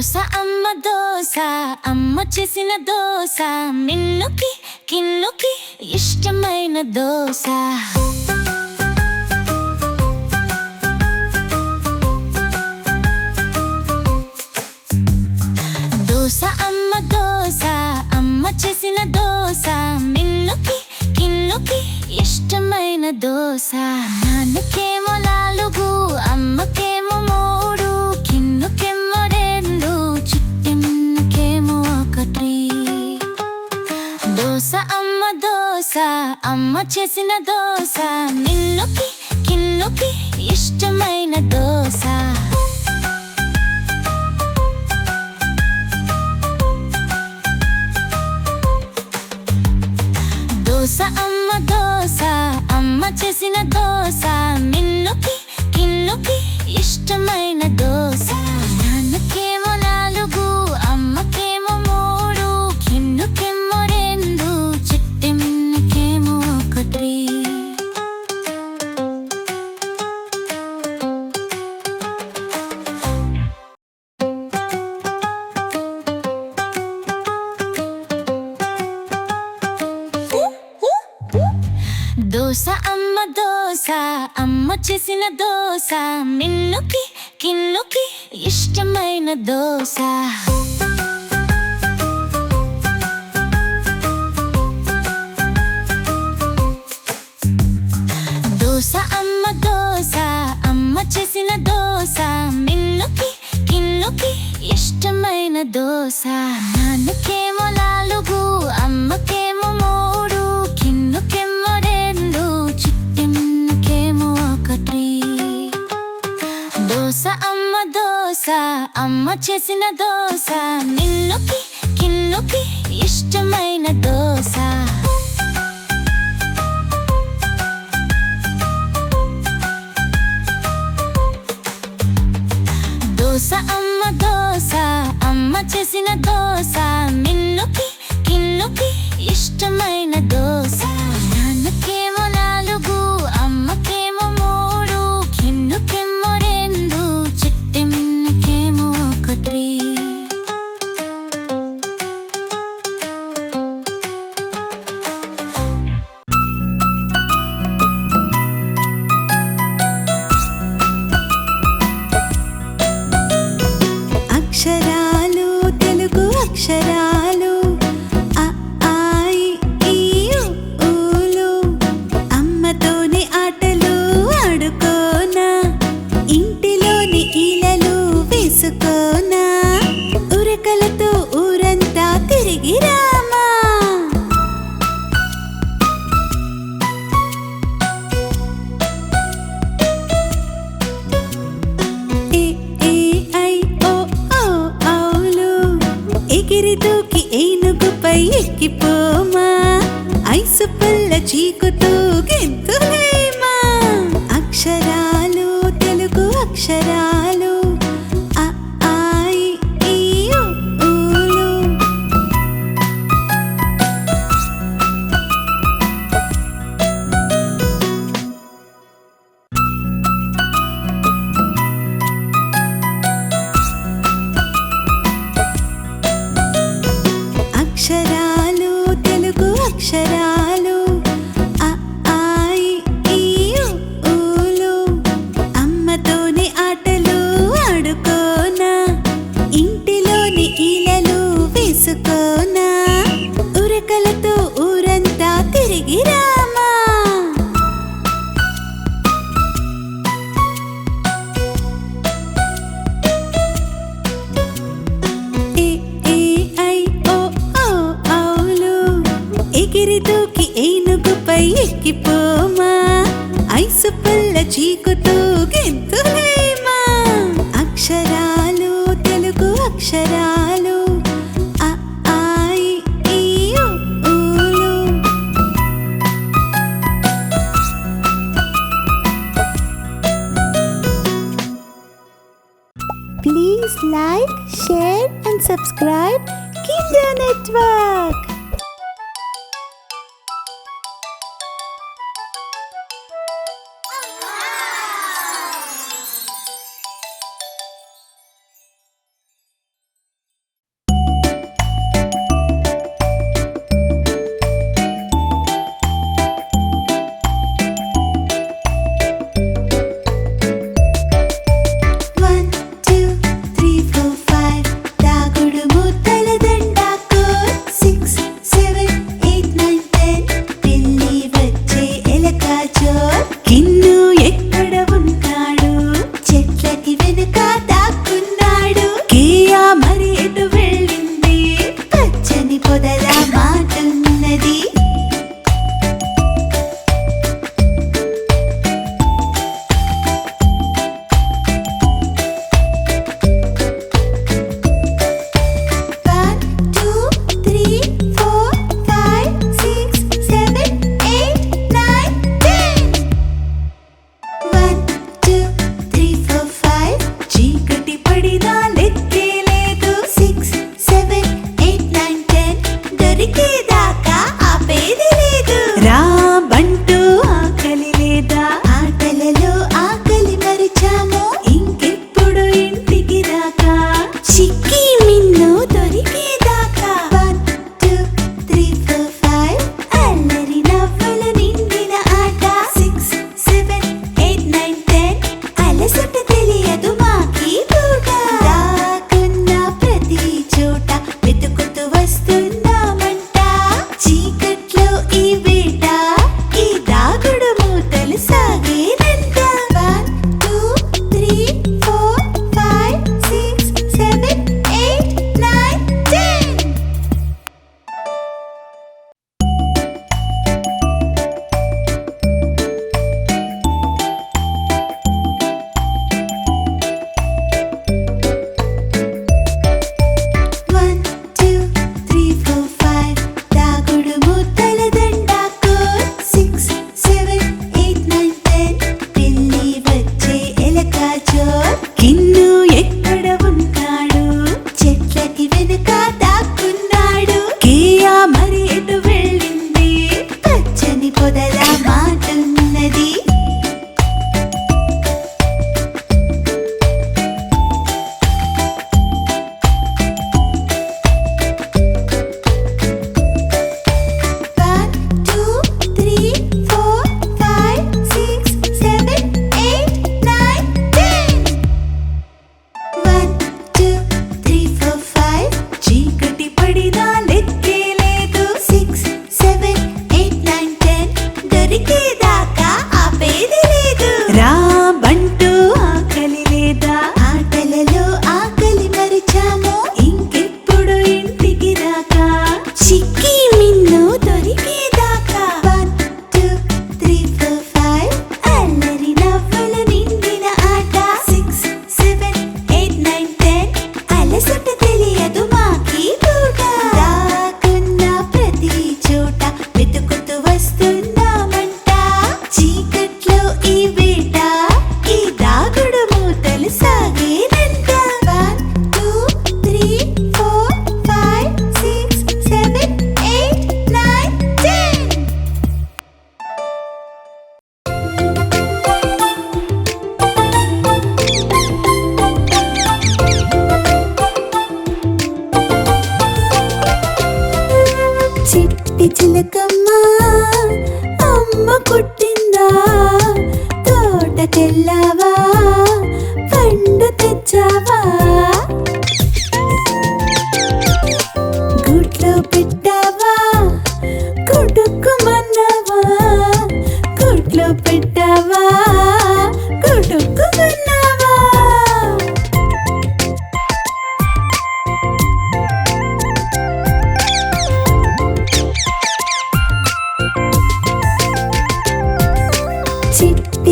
దోస అమ్మ చేసిన దోస మిన్నుకి కిన్నుకి ఇష్టమైన దోస. దోస అమ్మ చేసిన దోస మిన్నుకి కిన్నుకి ఇష్టమైన దోస. నాన్నకేమో 4, అమ్మకేమో 3, కిన్నుకేమో 2, చిట్టెమ్మకేమో 1. దోస అమ్మ చేసిన దోస మిన్నుకి కిన్నుకి ఇష్టమైన దోస. దోస అమ్మ చేసిన దోస మిన్నుకి కిన్నుకి ఇష్టమైన దోస. నాన్నకేమో 4, అమ్మకేమో 3, కిన్నుకేమో 2, చిట్టెమ్మకేమో 1. దోస అమ్మ చేసిన దోస మిన్నుకి కిన్నుకి ఇష్టమైన దోస. దోస అమ్మ చేసిన దోస మిన్నుకి కిన్నుకి ఇష్టమైన దోస. నాన్నకేమో 4, అమ్మకేమో 3, కిన్నుకేమో 2, చిట్టెమ్మకేమో 1. దోస అమ్మ చేసిన దోస మిన్నుకి కిన్నుకి ఇష్టమైన దోస. దోస అమ్మ చేసిన దోస మిన్నుకి కిన్నుకి ఇష్టమైన దోస. నాన్నకేమో 4, అమ్మకేమో 3, కిన్నుకేమో 2, చిట్టెమ్మకేమో 1. అక్షరాలు తెలుగు అక్షరాలు అ ఆ ఇ ఈ ఉ ఊలు. అమ్మతోని ఆటలు ఆడుకోనా, ఇంటిలోని ఈలలు వేసుకోనా, ఉరకలతో ఊరంతా తిరిగి రామా. ఎగిరి దూకి ఏనుగుపై ఎక్కిపోమా, ఐసు పల్ల చీకుతూ గెంతులేమా. అక్షరాలు తెలుగు అక్షరాలు అ ఆ ఇ ఈ ఉ ఊలు. అక్షరాలు తెలుగు అక్షరాలు అ ఆ ఇ ఈ ఉ ఊలు. అమ్మతోని ఆటలు ఆడుకోనా, ఇంటిలోని ఈలలు వేసుకోనా, ఉరకలతో ఊరంతా తిరిగి రామా. ఎగిరి దూకి ఏనుగుపై ఎక్కిపోమా, ఐసు పల్ల చీకుతూ గెంతులేమా. అక్షరాలు తెలుగు అక్షరాలు అ ఆ ఇ ఈ ఉ ఊలు. Please like, share and subscribe Kinja Network.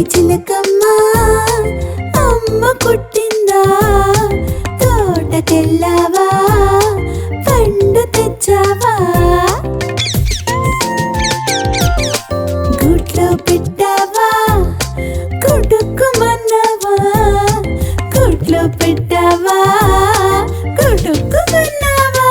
చిట్టి చిలకమ్మ అమ్మ పుట్టిందా, తోటకెళ్ళావా, పండు తెచ్చావా, గూట్లో పెట్టావా, కుడుక్కుమన్నావా, గూట్లో పెట్టావా, కుడుక్కుమన్నావా.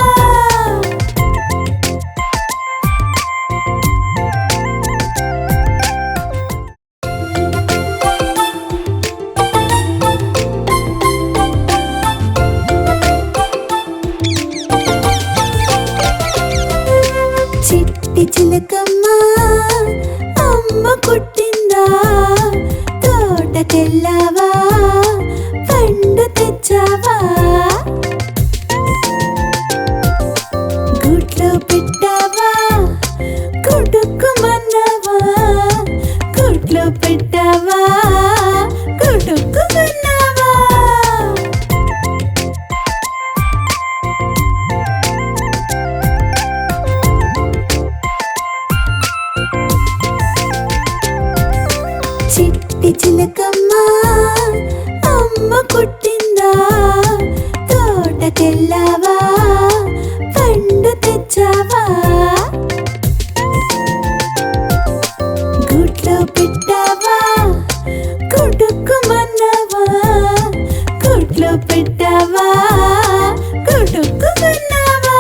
చిట్టి చిలకమ్మ అమ్మ పుట్టిందా, తోటకెళ్ళావా, పండు తెచ్చావా, గూట్లో పెట్టావా, కుడుక్కుమన్నావా, గూట్లో పెట్టావా, కుడుక్కుమన్నావా. చిట్టి చిలకమ్మ అమ్మ పుట్టిందా, తోటకెళ్ళావా, పండు తెచ్చావా, గూట్లో పెట్టావా, కుడుక్కుమన్నావా, గూట్లో పెట్టావా, కుడుక్కుమన్నావా.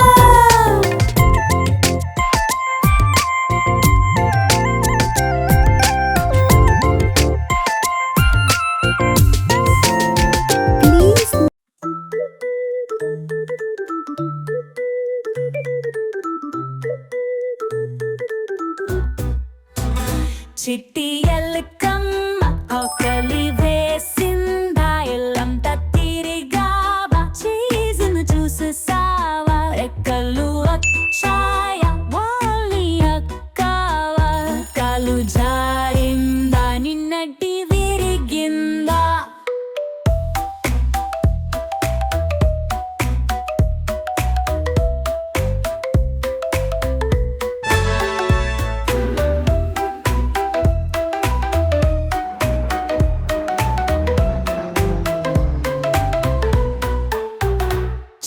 ప్లీజ్ చిట్టి ఎలుకమ్మ ఆకలి వేసిందా, ఇల్లంతా తిరిగావా, చీజును చూసేసావా, రెక్కలు వచ్చాయా, వాలి అక్కావా, కాలు జారిందా, నిన్నటి విరిగిందా.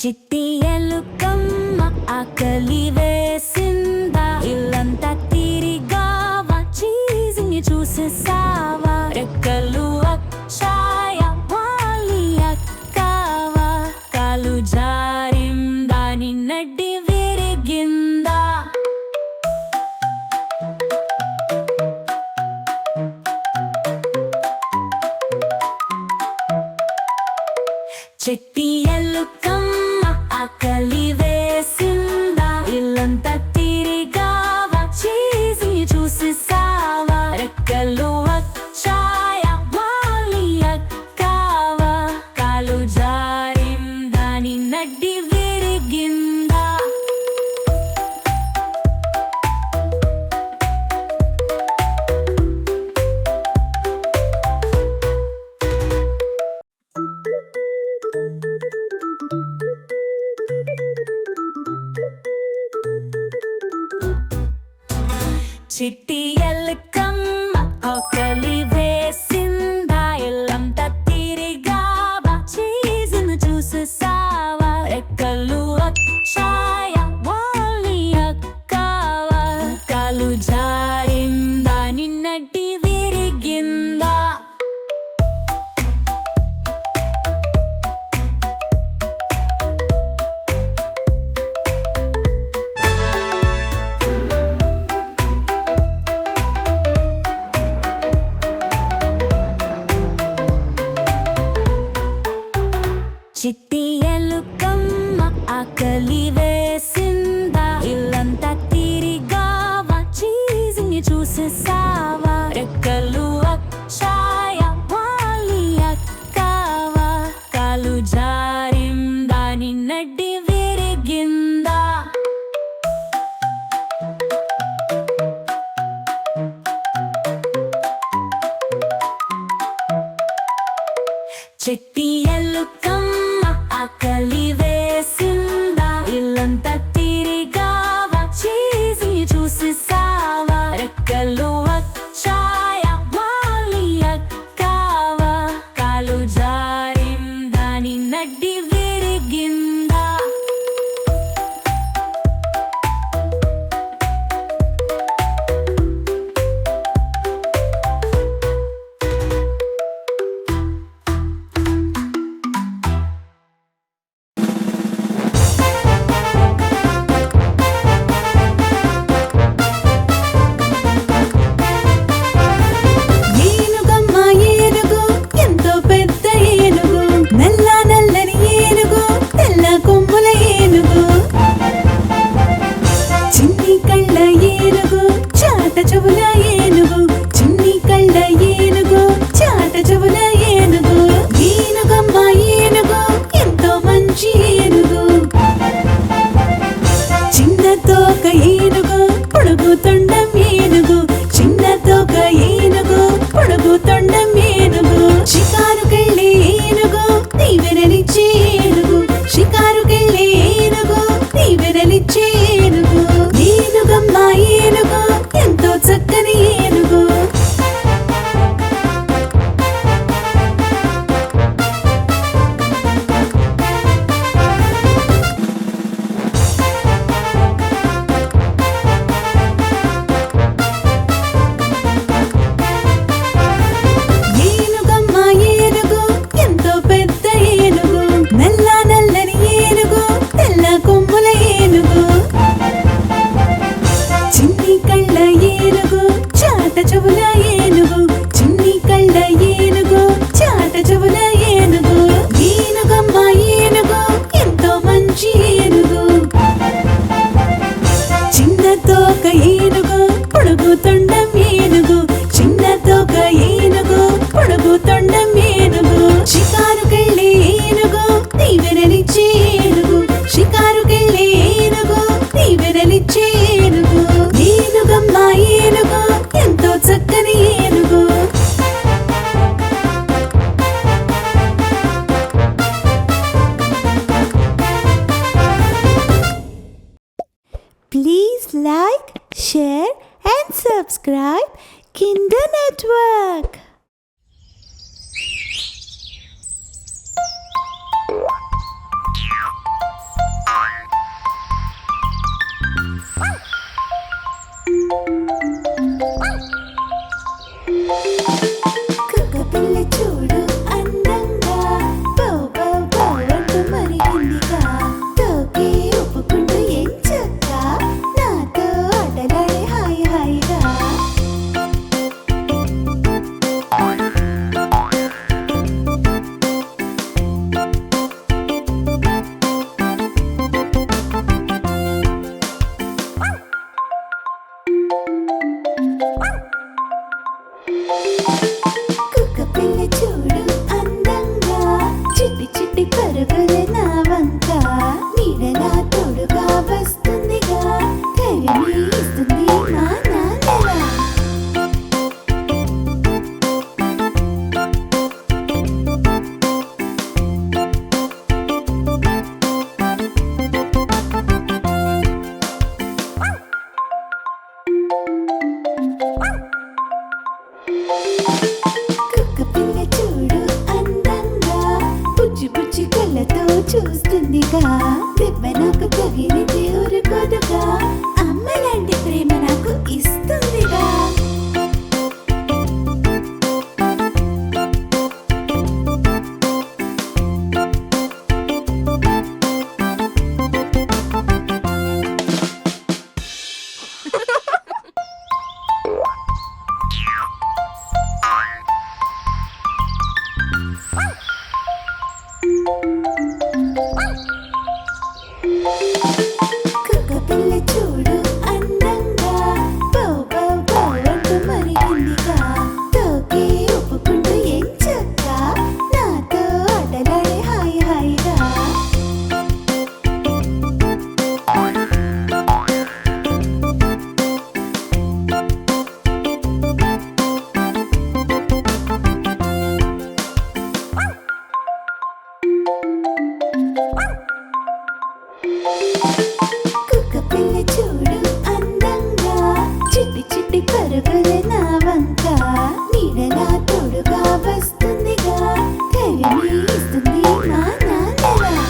చిట్టి ఎలుకమ్మ ఆకలి వేసిందా, ఇల్లంతా తిరిగావా, చీజుని చూసేసావా, రెక్కలు వచ్చాయా, వాలి అక్కావా, కాలు జారిందా, నిన్నటి విరిగిందా. చిట్టి ఎలుకమ్మ ఆకలి వేసిందా, ఇల్లంతా తిరిగావా, చీజుని చూసేసావా, రెక్కలు వచ్చాయా, వాలి అక్కావా, కాలు జారిందా, నిన్నటి విరిగిందా. చిట్టి ఎలుకమ్మ ఆకలి వేసిందా, ఇల్లంతా తిరిగావా, చీజును చూసేసావా, రెక్కలు వచ్చాయా, వాలి అక్కావా, కాలు జారిందా, నిన్నటి విరిగిందా. చిట్టి ఎలుకమ్మ ఆకలి వేసిందా, ఇల్లంతా తిరిగావా, చీజుని చూసేసావా, రెక్కలు వచ్చాయా, వాలి అక్కావా, కాలు జారిందా, నిన్నటి విరిగిందా. చిట్టి ఎలుకమ్మ ఆకలి వేసిందా, ఇల్లంతా తిరిగావా, చీజుని చూసేసావా, రెక్కలు వచ్చాయా, వాలి చెవుల ఏనుగు చిన్ని కళ్ళ ఏనుగు చాట చెవుల ఏనుగు ఏనుగమ్మ ఏనుగు ఎంతో మంచి ఏనుగు చిన్న తోక ఏనుగు పొడుగు తొండం ఏనుగు చిన్న తోక ఏనుగు పొడుగు తొండం ఏనుగు షికారుకెళ్ళే ఏనుగు నీ విరలిచ్చే ఏనుగు షికారుకెళ్ళే ఏనుగు నీ విరలిచ్చే ఏనుగు ఏనుగమ్మ ఏనుగు ఎంతో చక్కని ఏనుగు ఏనుగమ్మ ఏనుగు ఎంతో పెద్ద ఏనుగు నల్ల నల్లని ఏనుగు తెల్ల కొమ్ముల ఏనుగు చిన్ని కళ్ళ ఏనుగు చాట చెవుల ఏనుగు చిన్ని కళ్ళ ఏనుగు చాట చెవుల ఏనుగు ఏనుగమ్మ ఏనుగు ఎంతో మంచి ఏనుగు చిన్న తోక ఏనుగు పొడుగు తొండం ఏనుగు చిన్న తోక ఏనుగు పొడుగు తొండం ఏనుగు షికారుకెళ్ళే ఏనుగు నీ విరలిచ్చే ఏనుగు షికారుకెళ్ళే ఏనుగు నీ విరలిచ్చే ఏనుగు ఏనుగమ్మ ఏనుగు ఎంతో చక్కని ఏనుగు Please like, share and subscribe Kinder Network. కుక్కపిల్ల చూడు అందంగా బౌ బౌ బౌ అంటూ మరిగిందిగా తోకే ఒప్పుకుంటూ ఎంచక్క నాతో ఆటలాడే హాయి హాయిగా కుక్కపిల్ల చూడు అందంగా చిట్టి చిట్టి పరుగుల నా వంక నీడలా తోడుగా వస్తుందిగా ధైర్యమే ఇస్తుంది మా నాన్నలా కుక్కపిల్ల చూడు అందంగా బుజ్జి బుజ్జి కళ్ళతో చూస్తుందిగా దెబ్బ నాకు తగిలితే ఊరుకోదుగా అమ్మ లాంటి ప్రేమ నాకు ఇస్తుందిగా కుక్కపిల్ల చూడు అందంగా బౌ బౌ బౌ అంటూ మరిగిందిగా తోకే ఒప్పుకుంటూ ఎంచక్క నాతో ఆటలాడే హాయి హాయిగా కుక్కపిల్ల చూడు అందంగా చిట్టి చిట్టి పరుగుల నా వంక నీడలా తోడుగా వస్తుందిగా ధైర్యమే ఇస్తుంది మా నాన్నలా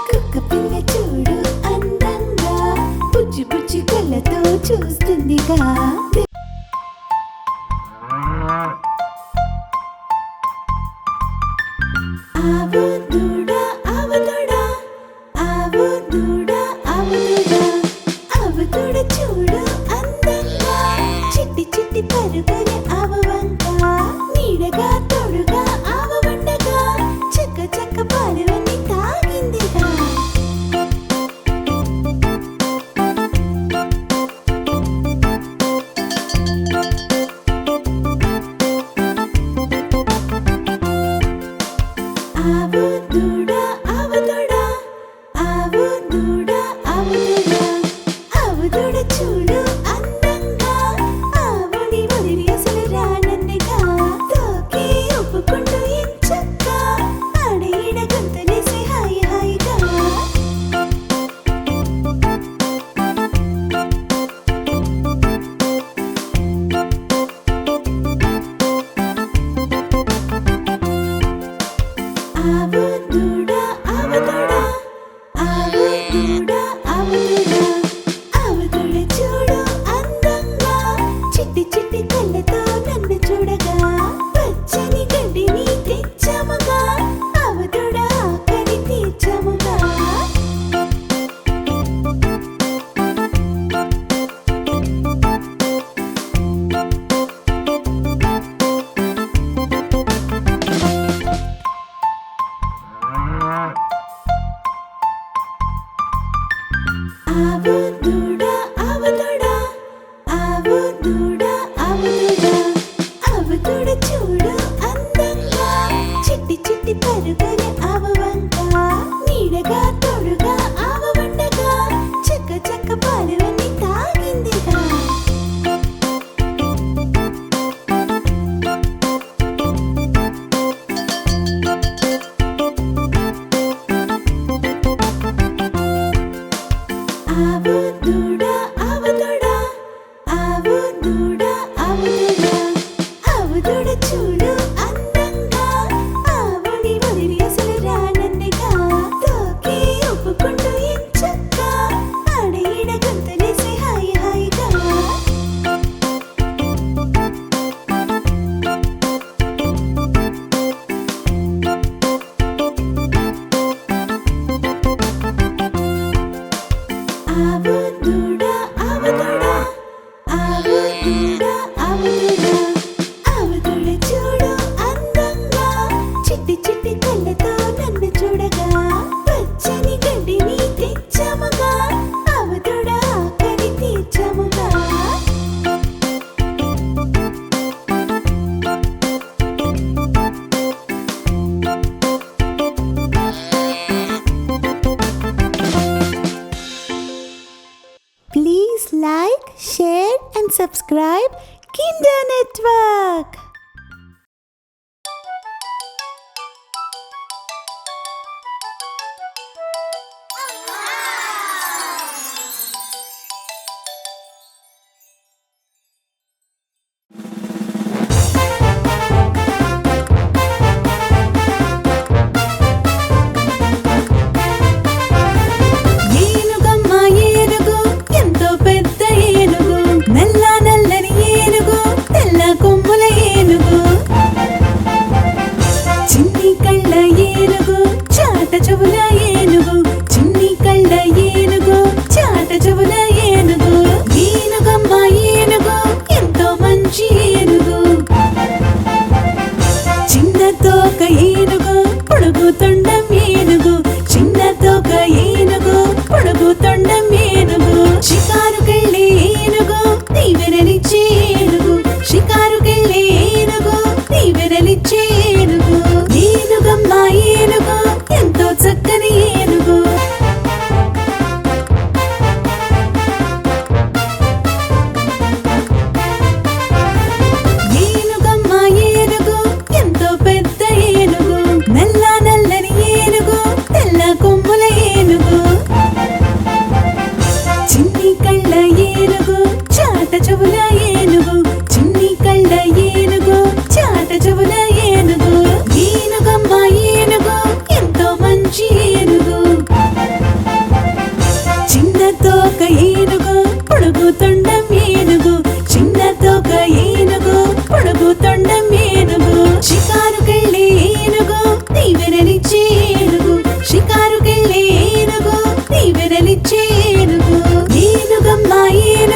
కుక్కపిల్ల చూడు అందంగా బుజ్జి బుజ్జి కళ్ళతో చూస్తుందిగా ఆవు దూడ ఆవు దూడ ఆవు దూడ ఆవు దూడ ఆవు దూడ చూడు అందంగా చిట్టి చిట్టి పరుగులు ఆవవంక నీడగా తోడుగా ఆవవండగా చక్క చక్క పాలవన్నీ తాగిందిగా ఆవు దూడ ఆవు దూడ ఆవు దూడ ఆవు దూడ ఆవు దూడ చూడు అందంగా ఆవుని వదిలి అసలు రానందిగా తోకి ఒప్పుకుంటూ ఎంచక్క ఆడీడ గొంతులేసి హాయి హాయిగా ఆవు దూడ ఆవు దూడ ఆవు దూడ ఆవు దూడ ఆవు దూడ చూడు అందంగా చిట్టి చిట్టి కళ్ళతో నన్ను చూడగా పచ్చని గడ్డిని తెచ్చాముగా ఆవు దూడ ఆకలి తీర్చాముగా ఆవు దూడ ఆవు దూడ ఆవు దూడ ఆవు దూడ ఆవు దూడ చూడు అందంగా చిట్టి చిట్టి పరుగులు ఆవవంక నీడగా తోడుగా ఆవవండగా చక్క చక్క పాలవన్నీ తాగిందిగా ఆవు దూడ ఆవు దూడ ఆవు దూడ ఆవు దూడ ఆవు దూడ చూడు అందంగా ఆవుని వదిలి అసలు రానందిగా తోకి ఒప్పుకుంటూ ఎంచక్క ఆడీడ గొంతులేసి హాయి హాయిగా ఆవు దూడ ఆవు దూడ ఆవు దూడ ఆవు దూడ ఆవు దూడ చూడు అందంగా చిట్టి చిట్టి కళ్ళతో నన్ను చూడగా పచ్చని గడ్డిని తెచ్చాముగా ఆవు దూడ ఆకలి తీర్చాముగా Please like, share and subscribe Kinder Network. ఏనుగమ్మ ఏనుగు ఎంతో పెద్ద ఏనుగు నల్ల నల్లని ఏనుగు తెల్ల కొమ్ముల ఏనుగు చిన్ని కళ్ళ ఏనుగు చాట చెవుల ఏనుగు చిన్ని కళ్ళ ఏనుగు చాట చెవుల ఏనుగు ఏనుగమ్మ ఏనుగు ఎంతో మంచి ఏనుగు చిన్న తోక ఏనుగు పొడుగు తొండం ఏనుగు చిన్న తోక ఏనుగు పొడుగు తొండం ఏనుగు షికారుకెళ్ళే ఏనుగు తీవెరలిచ్చే ఏనుగు షికారుకెళ్ళే ఏనుగు తీవెరలిచ్చే ఏనుగు ఏనుగమ్మ ఏనుగు ఎంతో చక్కని ఏనుగు ఏనుగమ్మ ఏనుగు ఎంతో పెద్ద ఏనుగు నల్ల నల్లని ఏనుగు తెల్ల కొమ్ముల ఏనుగు చిన్ని కళ్ళ ఏనుగు చాట చెవుల ఏనుగు చిన్ని కళ్ళ ఏనుగు చాట చెవుల ఏనుగు ఏనుగమ్మ ఏనుగు ఎంతో మంచి ఏనుగు చిన్న తోక ఏనుగు పొడుగు తొండం ఏనుగు చిన్న తోక ఏనుగు పొడుగు తొండం ఏనుగు షికారుకెళ్ళే ఏనుగు తీవెరలిచ్చే ఏనుగు షికారుకెళ్ళే ఏనుగు తీవెరలిచ్చే ఏనుగు ఏనుగమ్మ ఏనుగు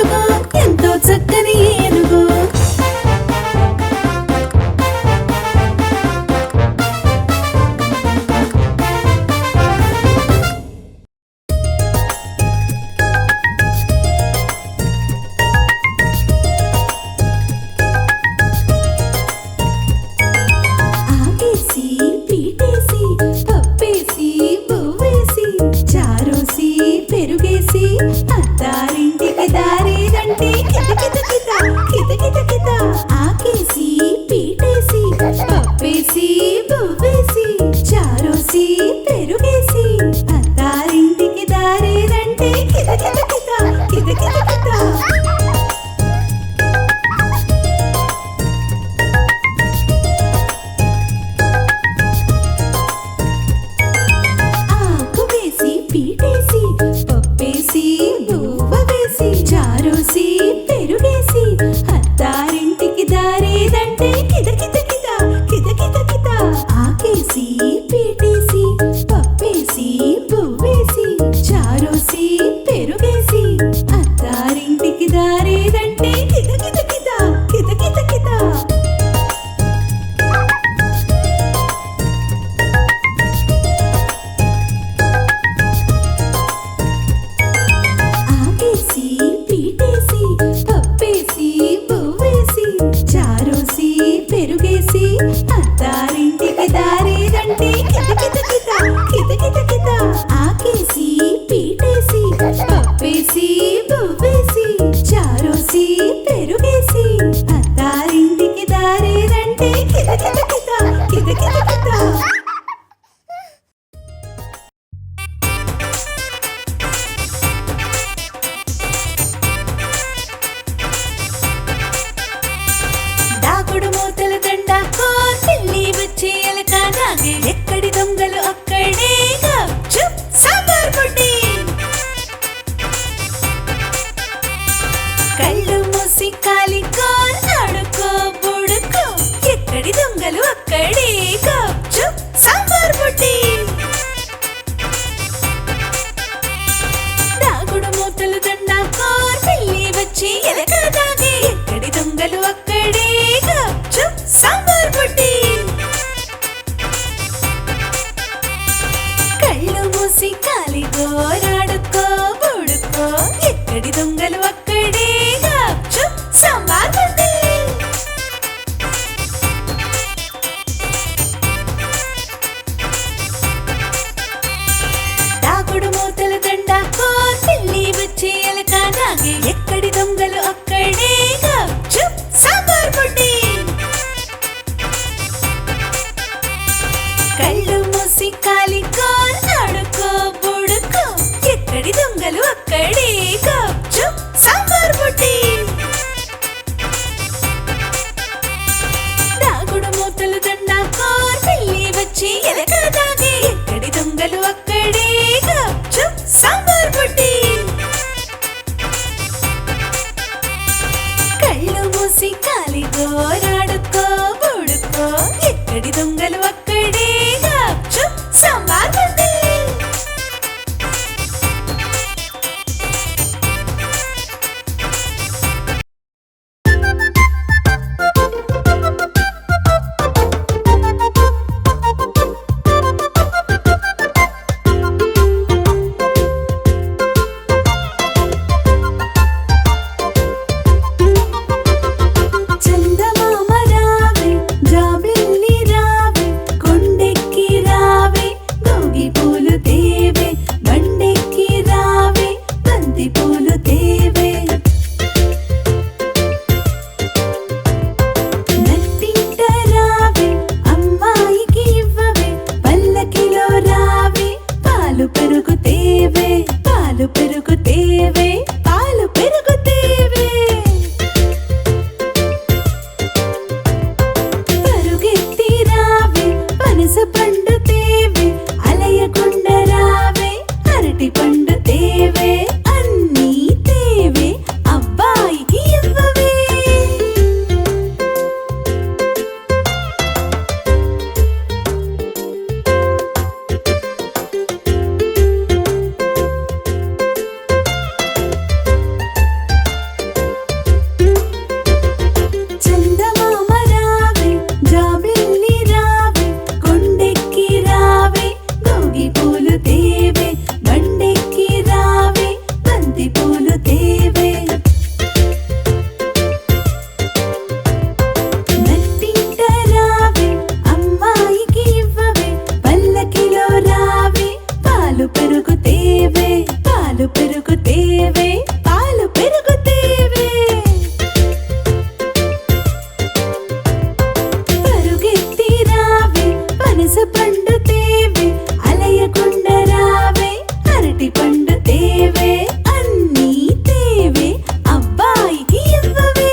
చారోసి పెరుగేసి అత్తారింటికి దారేదంటే కిద కిద కిద కిద కిద కిద ఆకేసి పీటేసి పప్పేసి పువ్వేసి చారోసి పెరుగేసి అత్తారింటికి దారేదంటే కిద కిద కిద కిద కిద కిద ఆకేసి పీటేసి పప్పేసి పువ్వేసి చారోసి పెరుగేసి అత్తారింటికి దారేదంటే కిద కిద కిద కిద కిద కిద ఆకేసి పీటేసి పప్పేసి పువ్వేసి చారోసి పెరుగేసి అత్తారింటికి దారేదంటే కిద కిద కిద కిద కిద కిద దాగుడు మూతల దండ పిల్లి వచ్చే ఎలక నాగే ఎక్కడి దొంగలు అక్కడే గప్చుప్ సాంబార్ పొడి కళ్ళు మూసి కాలికో ఆడుకో బుడుకో ఎక్కడి దొంగలు అక్కడే గప్చుప్ సాంబార్ పొడి దాగుడు మూతలు దండ పిల్లి వచ్చి ఎలక నాగే ఎక్కడి దొంగలు అక్కడే గప్చుప్ సాంబార్ పొడి కళ్ళు మూసి కాలిగోరాడుకో బుడుకో ఎక్కడి దొంగలు అక్కడే గప్చుప్ సాంబార్ పొడి దాగుడు మూతల దండ పిల్లి వచ్చే ఎలక నాగే ఎక్కడి దొంగలు అక్కడే గప్చుప్ సాంబార్ పొడి కళ్ళు మూసి కాలికో ఆడుకో బుడుకో ఎక్కడి దొంగలు అక్కడే గప్చుప్ సాంబార్ పొడి దాగుడు మూతలు దండ పిల్లి వచ్చి ఎలక నాగే ఎక్కడి దొంగలు అక్కడే గప్చుప్ సాంబార్ పొడి కళ్ళు మూసి కాలిగోరాడుకో బుడుకో ఎక్కడి దొంగలు అక్కడే గప్చుప్ సాంబార్ పొడి చందమామ రావే జాబిల్లి రావే కొండెక్కి రావే గోగి పూలు తేవే బండెక్కి రావే బంతి పూలు తేవే నట్టింట రావే అమ్మాయికి ఇవ్వవే పల్లకిలో రావే పాలు పెరుగు తేవే పాలు పెరుగు తేవే పాలు పెరుగు తేవే పరుగెత్తి రావే పనస పండు తేవే అలయకొండ రావే అరటి పండు తేవే అన్నీ తేవే అబ్బాయికి ఇవ్వవే చందమామ రావే జాబిల్లి రావే కొండెక్కి రావే గోగి పూలు తేవే బండెక్కి రావే బంతి పూలు తేవే నట్టింట రావే అమ్మాయికి ఇవ్వవే పల్లకిలో రావే పాలు పెరుగు తేవే పాలు పెరుగు తేవే పాలు పెరుగు తేవే పరుగెత్తి రావే పనస పండు తేవే అలయకొండ రావే అరటి పండు తేవే అన్నీ తేవే అబ్బాయికి ఇవ్వవే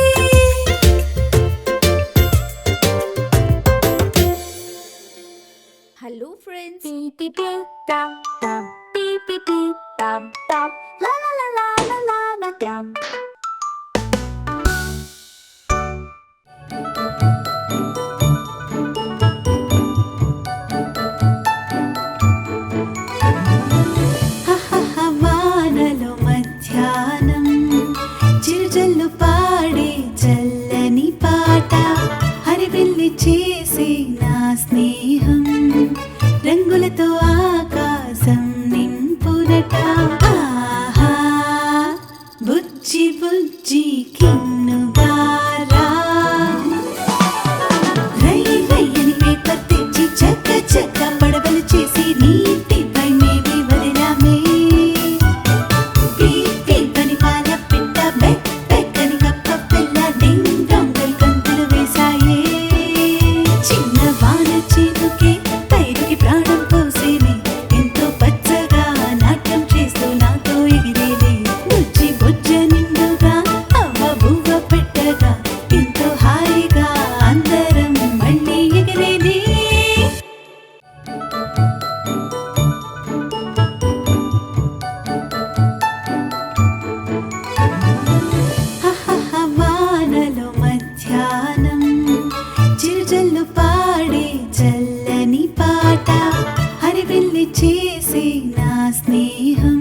హలో ఫ్రెండ్స్ చిరుజల్లు పాడే చల్లని పాట హరివిల్లి చేసే నా స్నేహం రంగులతో ఆకాశం నింపునట ఆహా బుజ్జి బుజ్జి కిన్నుగారా రై రయ్యని పేపర్ తెచ్చి చక్క చక్క పడవలు చేసి నీటిపై మేవి వదిలామే పీపీ పని పాల పిట్ట బెక్ బెక్కని కప్ప పిల్ల డింగ్ డాంగల్ గంతులు వేసాయే చిన్న వాన చినుకే పైరుకి ప్రాణం పోసేనే ఎంతో పచ్చగా నాట్యం చేస్తూ నాతో ఎగిరేలే బుజ్జి బుజ్జ నిండుగా అవ్వ బువ్వ పెట్టగా ఎంతో హాయిగా అందరం మళ్ళీ ఎగిరేలే వానలో మధ్యాహ్నం చిరుజల్లు పాడే చల్లని పాట హరివిల్లి చేసే నా స్నేహం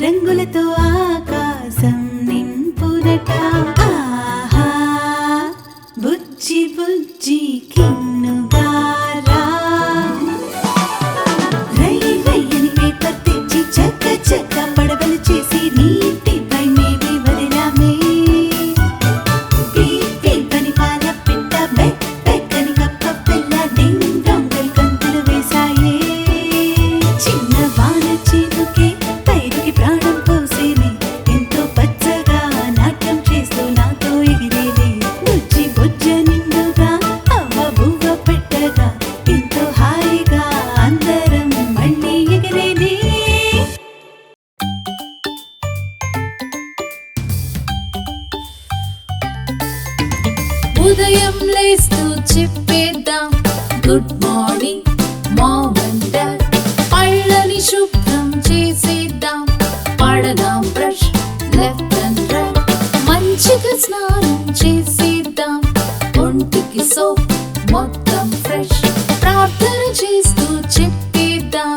రంగులతో ఆకాశం నింపునట ఆహా బుజ్జి బుజ్జి కిన్నుగారా రై రయ్యని పేపర్ తెచ్చి చక్క చక్క పడవలు చేసి నీటిపై మేవి వదిలామే పీపీ పని పాల పిట్ట బెక్ బెక్కని కప్ప పిల్ల డింగ్ డాంగల్ గంతులు వేసాయే చిన్న వాన చినుకే పైరుకి ప్రాణం పోసేనే ఎంతో పచ్చగా నాట్యం చేస్తూ నాతో ఎగిరేలే బుజ్జి బుజ్జ నిండుగా అవ్వ బువ్వ పెట్టగా ఎంతో హాయిగా అందరం మళ్ళీ ఎగిరేలే ఉదయం లేస్తూ చెప్పేద్దాం good morning mom and dad పళ్ళని శుభ్రం చేసేద్దాం పడదాం బ్రష్ లెఫ్ట్ అండ్ రైట్ మంచిగా స్నానం చేసేద్దాం ఒంటికి సోప్ మొత్తం ఫ్రెష్ ప్రార్థన చేస్తూ చెప్పేద్దాం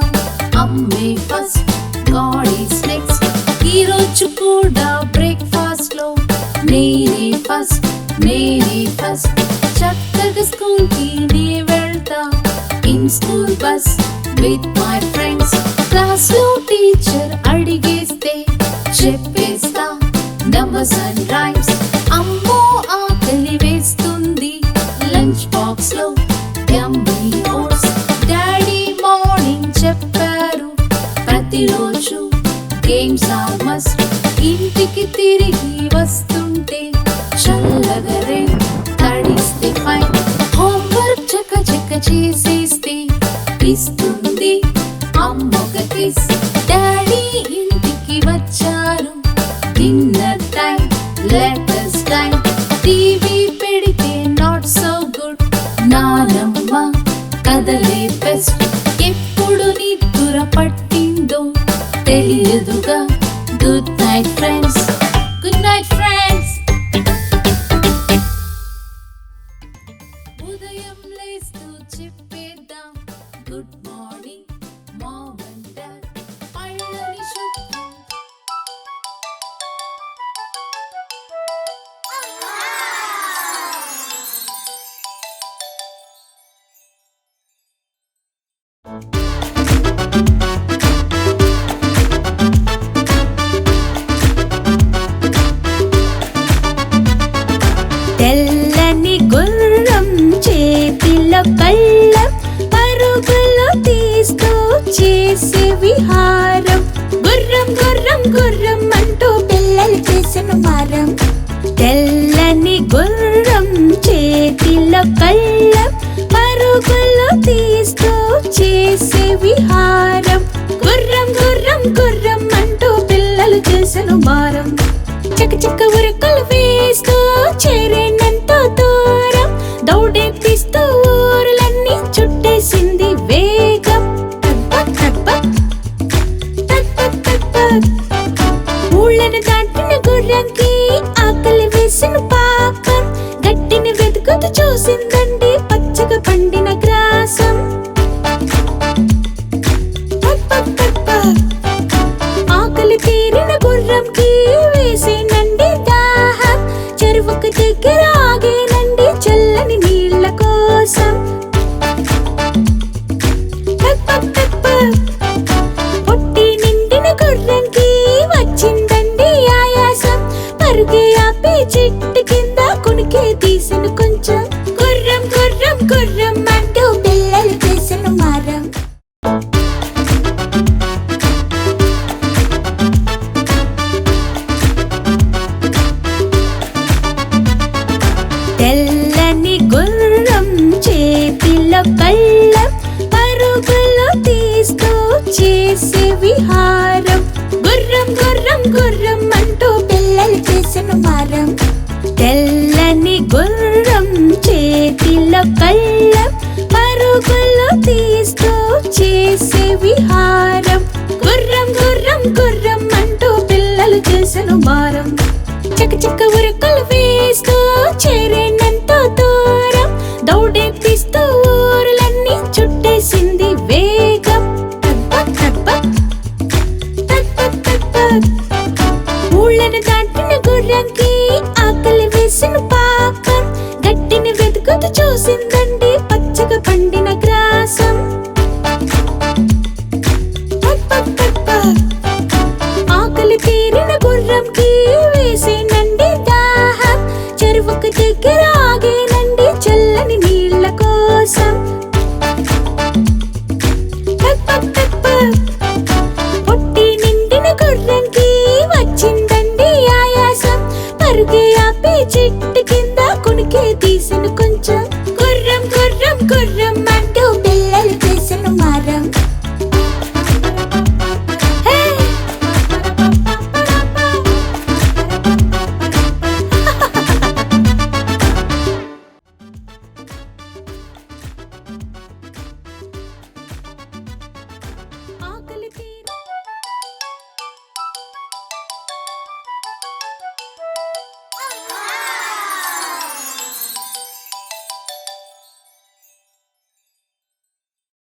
అమ్మే ఫస్ట్ గాడ్ ఈస్ నెక్స్ట్ ఈ రోజు కూడా బ్రేక్ఫాస్ట్ లో నేనే ఫస్ట్ చక్కగా స్కూల్ కి నే వెళ్తా in school bus with my friends class లో టీచర్ అడిగేస్తే చెప్పేస్తా నంబర్స్ అండ్ రైమ్స్ అమ్మో ఆకలి వేస్తుంది లంచ్ బాక్స్ లో యమ్మీ ఓట్స్ డాడీ మార్నింగ్ చెప్పారు ప్రతిరోజు గేమ్స్ ఆర్ మస్ట్ ఇంటికి తిరిగి వస్తుంటే చల్లగరే తడిస్తే ఫైన్ హోంవర్క్ చక్క చక్క చేసేస్తే ఇస్తుంది అమ్మొక కిస్ డాడీ ఇంటికి వచ్చారు dinner time letters time TV పెడితే నాట్ సో గుడ్ నానమ్మ కదలే బెస్ట్ ఎప్పుడు నిద్ర పట్టిందో తెలియదుగా good night friends good night friends ఉదయం లేస్తూ చెప్పేద్దాం good morning mom and dad పళ్ళని శుభ్రం తెల్లని గుర్రం చేతిలో కళ్ళం పరుగులు తీస్తూ చేసే విహారం గుర్రం గుర్రం గుర్రం అంటూ పిల్లలు చేసిన మారం తెల్లని గుర్రం చేతిలో కళ్ళం పరుగులు తీస్తూ చేసే విహారం గుర్రం గుర్రం గుర్రం అంటూ పిల్లలు చేసిన మారం చక చక ఉరుకులు వేస్తూ చేరేనంతో దూరం దౌడెత్తిస్తూ ఊరులన్నీ చుట్టేసింది వేగం టక్ టక్ టక్ టక్ టక్ టక్ టక్ ఊళ్ళను దాటిన గుర్రంకి ఆకలి వేసిన పాకం గట్టిని వెతుకుతూ చూసిందండి పచ్చగా పండిన గ్రాసం పక్ పక్ పక్ పక్ ఆకలి తీరిన గుర్రంకి వేసేనండి దాహం చెట్టు కింద కొనికే తీసెను కొంచెం. గుర్రం గుర్రం గుర్రం అంటూ పిల్లలు చేసెను మారం. తెల్లని గుర్రం చేతిలో కళ్ళం, పరుగులు తీస్తూ చేసే విహారం. గుర్రం గుర్రం గుర్రం అంటూ పిల్లలు చేసెను మారం. తెల్లని గుర్రం చేతిలో కళ్ళం, పరుగులు తీస్తూ చేసే విహారం. గుర్రం గుర్రం గుర్రం అంటూ పిల్లలు చేసెను మారం. చక చక ఉరుకులు వేస్తూ చేరేనంతో దూరం, దౌడెత్తిస్తూ ఊరులన్నీ చుట్టేసింది వేగం. టక్ టక్ టక్ టక్ టక్ టక్ టక్. ఊళ్ళను దాటిన గుర్రంకి ఆకలి వేసిన పాకం. గట్టిని వెతుకుతూ చూసిందండి పచ్చగా పండిన గ్రాసం. పక్ పక్ పక్ పక్. ఆకలి తీరిన గుర్రంకి వేసేనండి దాహం. చెరువుకు దగ్గర ఆగేనండి చల్లని నీళ్ళ కోసం. పక్ పక్ పక్ పక్. పొట్టి నిండిన గుర్రంకి వచ్చిందండి ఆయాసం. పరుగే ఆపి చెట్టు